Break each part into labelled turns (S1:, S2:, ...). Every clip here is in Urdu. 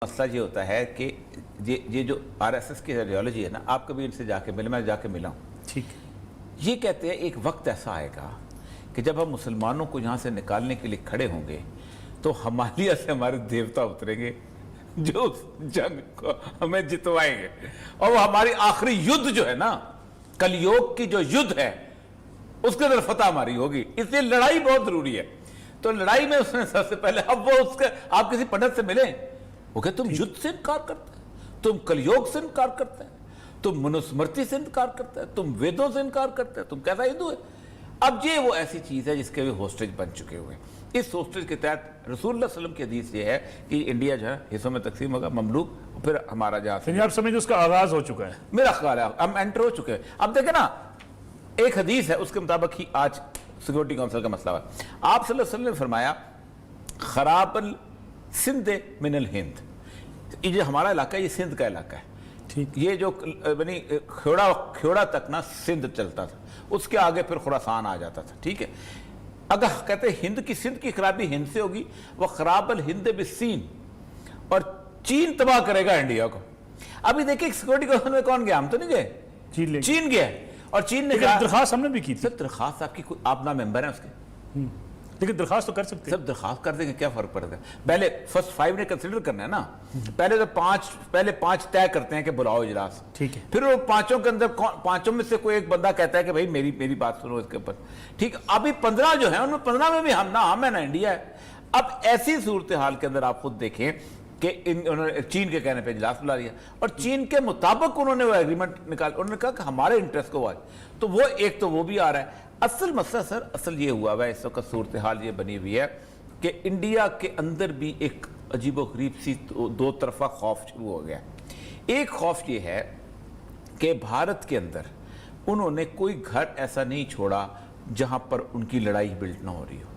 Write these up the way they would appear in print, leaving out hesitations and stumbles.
S1: مسئلہ یہ ہوتا ہے کہ یہ جو RSS کی آئیڈیالوجی ہے نا، آپ کبھی ان سے جا کے ملے، میں جا کے ملا ہوں،
S2: ٹھیک،
S1: یہ کہتے ہیں ایک وقت ایسا آئے گا کہ جب ہم مسلمانوں کو یہاں سے نکالنے کے لیے کھڑے ہوں گے تو ہمالیہ سے ہمارے دیوتا اتریں گے جو اس جنگ کو ہمیں جتوائیں گے، اور وہ ہماری آخری یدھ جو ہے نا، کلیوگ کی جو یدھ ہے اس کے اندر فتح ہماری ہوگی، اس لیے لڑائی بہت ضروری ہے۔ تو لڑائی میں اس نے سب سے پہلے، اب وہ اس کے، آپ کسی پنڈت سے ملیں، وہ کہ تم یدھ سے انکار کرتے ہیں، تم کلیوگ سے انکار کرتے ہیں، تم منوسمرتی سے انکار کرتے ہیں، تم ویدوں سے انکار کرتے ہیں، تم کیسا ہندو ہے؟ اب یہ وہ ایسی چیز ہے جس کے بھی ہوسٹیج بن چکے ہوئے ہیں۔ اس ہوسٹیج کے تحت رسول اللہ صلی اللہ علیہ وسلم کی حدیث یہ ہے کہ انڈیا جو ہے حصوں میں تقسیم ہوگا، مملوک، پھر ہمارا جہاں سے،
S2: یعنی آپ سمجھیں اس کا آغاز ہو چکا ہے؟
S1: میرا خیال ہے ہم انٹر ہو چکے ہیں۔ اب دیکھیں نا، ایک حدیث ہے اس کے مطابق ہی آج سیکورٹی کونسل کا مسئلہ ہے۔ آپ صلی اللہ علیہ وسلم نے فرمایا خراب السندھ من الہند، یہ جو ہمارا علاقہ ہے یہ سندھ کا علاقہ ہے،
S2: ٹھیک،
S1: یہ جو یعنی کھیوڑا تک نا سندھ چلتا تھا، اس کے آگے پھر خراسان آ جاتا تھا، ٹھیک ہے۔ اگر کہتے ہیں ہند کی، سندھ کی خرابی ہند سے ہوگی، وہ خراب الہند بالسین، اور چین تباہ کرے گا انڈیا کو۔ ابھی دیکھیں سیکورٹی کونسل میں کون گیا؟ ہم تو نہیں گئے، چین گیا، اور چین نے کہا،
S2: درخواست ہم نے بھی کی تھی،
S1: سر درخواست آپ کی، آپ نا ممبر ہیں اس کے،
S2: لیکن درخواست تو کر سکتے ہیں،
S1: سب درخواست کر دیں گے، کیا فرق پڑتا ہے؟ پہلے فرسٹ 5 نے کنسیڈر کرنا ہے نا، پہلے تو پانچ طے کرتے ہیں کہ بلاؤ اجلاس،
S2: ٹھیک ہے،
S1: پھر وہ پانچوں کے اندر پانچوں میں سے کوئی ایک بندہ کہتا ہے کہ بھائی میری بات سنو اس کے اوپر، ٹھیک ہے۔ ابھی 15 جو ہیں ان میں 15 میں بھی ہم ہے نا انڈیا ہے۔ اب ایسی صورتحال کے اندر آپ خود دیکھیں کہ انہوں نے چین کے کہنے پہ اجلاس بلا لیا، اور چین کے مطابق انہوں نے وہ ایگریمنٹ نکال، انہوں نے کہا کہ ہمارے انٹرسٹ کو آج، تو وہ ایک تو وہ بھی آ رہا ہے۔ اصل مسئلہ سر، اصل یہ ہوا ہے اس وقت، صورتحال یہ بنی ہوئی ہے کہ انڈیا کے اندر بھی ایک عجیب و غریب سی دو طرفہ خوف شروع ہو گیا۔ ایک خوف یہ ہے کہ بھارت کے اندر انہوں نے کوئی گھر ایسا نہیں چھوڑا جہاں پر ان کی لڑائی بلٹ نہ ہو رہی ہو۔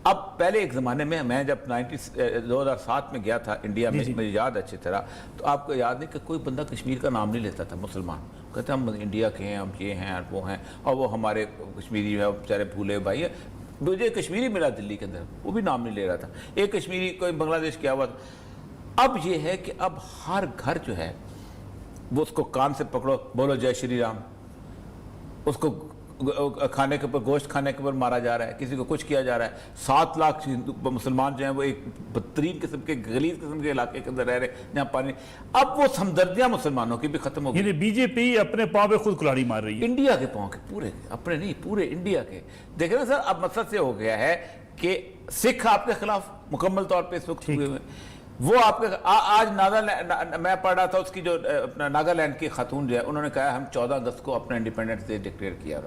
S1: اب پہلے ایک زمانے میں جب 2007 میں گیا تھا انڈیا میں، مجھے یاد اچھی طرح، تو آپ کو یاد نہیں کہ کوئی بندہ کشمیر کا نام نہیں لیتا تھا مسلمان، کہتے ہم انڈیا کے ہیں، ہم یہ ہیں وہ ہیں، اور وہ ہمارے کشمیری جو ہے بیچارے بھولے بھائی ہے۔ مجھے کشمیری ملا دلی کے اندر، وہ بھی نام نہیں لے رہا تھا، ایک کشمیری کوئی بنگلہ دیش کیا ہوا تھا۔ اب یہ ہے کہ اب ہر گھر جو ہے وہ اس کو کان سے پکڑو، بولو جے شری رام، اس کو کھانے کے اوپر، گوشت کھانے کے اوپر مارا جا رہا ہے، کسی کو کچھ کیا جا رہا ہے۔ 7 لاکھ مسلمان جو ہیں وہ ایک بدترین قسم کے، غلیظ قسم کے علاقے کے اندر رہ رہے ہیں جہاں پانی، اب وہ ہمدردیاں مسلمانوں کی بھی ختم ہو گئی۔
S2: یعنی بی جے پی اپنے پاؤں پہ خود کلاڑی مار رہی ہے،
S1: انڈیا کے پاؤں کے، پورے اپنے نہیں، پورے انڈیا کے۔ دیکھیں نا سر، اب مسئلہ سے ہو گیا ہے کہ سکھ آپ کے خلاف مکمل طور پہ اس وقت ہوئے ہوئے، وہ آپ کے آج میں پڑھ رہا تھا اس کی جو اپنا ناگالینڈ کی خاتون جو ہے، انہوں نے کہا ہم 14 اگست کو اپنا انڈیپینڈنس ڈے ڈکلیئر کیا،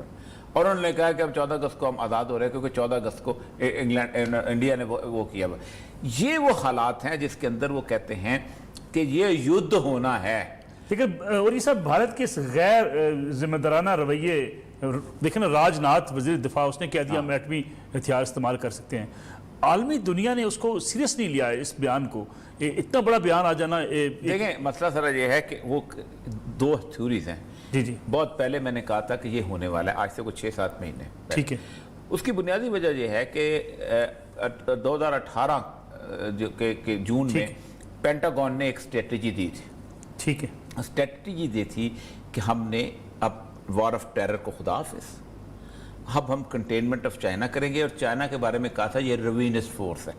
S1: اور انہوں نے کہا کہ ہم 14 اگست کو ہم آزاد ہو رہے ہیں کیونکہ 14 اگست کو انڈیا نے وہ کیا۔ یہ وہ حالات ہیں جس کے اندر وہ کہتے ہیں کہ یہ یدھ ہونا ہے۔
S2: لیکن اور یہ سب بھارت کے غیر ذمہ دارانہ رویے، دیکھیں نا راج ناتھ وزیر دفاع، اس نے کہہ دیا ہم ایٹمی ہتھیار استعمال کر سکتے ہیں، عالمی دنیا نے اس کو سیریس نہیں لیا ہے، اس بیان کو، اتنا بڑا بیان آ جانا۔
S1: دیکھیں مسئلہ سر یہ ہے کہ وہ 2 تھیوریز ہیں،
S2: جی
S1: بہت پہلے میں نے کہا تھا کہ یہ ہونے والا ہے، آج سے کچھ 6-7 مہینے،
S2: ٹھیک ہے۔
S1: اس کی بنیادی وجہ یہ ہے کہ 2018 کے جون میں پینٹاگون نے ایک اسٹریٹجی دی تھی،
S2: ٹھیک ہے،
S1: اسٹریٹجی دی تھی کہ ہم نے اب وار آف ٹیرر کو خدا حافظ، اب ہم کنٹینمنٹ آف چائنا کریں گے، اور چائنا کے بارے میں کہا تھا یہ روینس فورس ہے،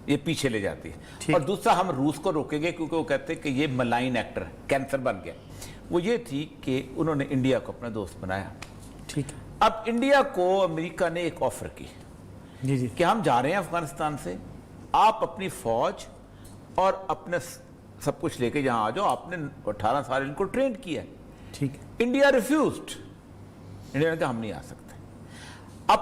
S1: یہ پیچھے لے جاتی ہے، اور دوسرا ہم روس کو روکیں گے کیونکہ وہ کہتے ہیں کہ یہ ملائن ایکٹر ہے، کینسر بن گیا۔ وہ یہ تھی کہ انہوں نے انڈیا کو اپنا دوست بنایا،
S2: ٹھیک ہے۔
S1: اب انڈیا کو امریکہ نے ایک آفر کی
S2: جی
S1: کہ ہم جا رہے ہیں افغانستان سے، آپ اپنی فوج اور اپنے سب کچھ لے کے یہاں آ جاؤ، آپ نے 18 سال ان کو ٹرین کیا ہے،
S2: ٹھیک ہے۔
S1: انڈیا ریفیوزڈ، انڈیا نے کہا ہم نہیں آ سکتے۔ اب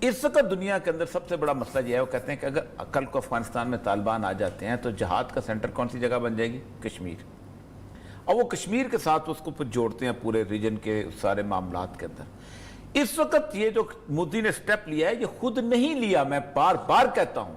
S1: اس وقت دنیا کے اندر سب سے بڑا مسئلہ یہ ہے، وہ کہتے ہیں کہ اگر کل کو افغانستان میں طالبان آ جاتے ہیں تو جہاد کا سینٹر کون سی جگہ بن جائے گی؟ کشمیر، اور وہ کشمیر کے ساتھ اس کو پھر جوڑتے ہیں پورے ریجن کے سارے معاملات کے اندر۔ اس وقت یہ جو مودی نے سٹیپ لیا ہے یہ خود نہیں لیا، میں بار بار کہتا ہوں،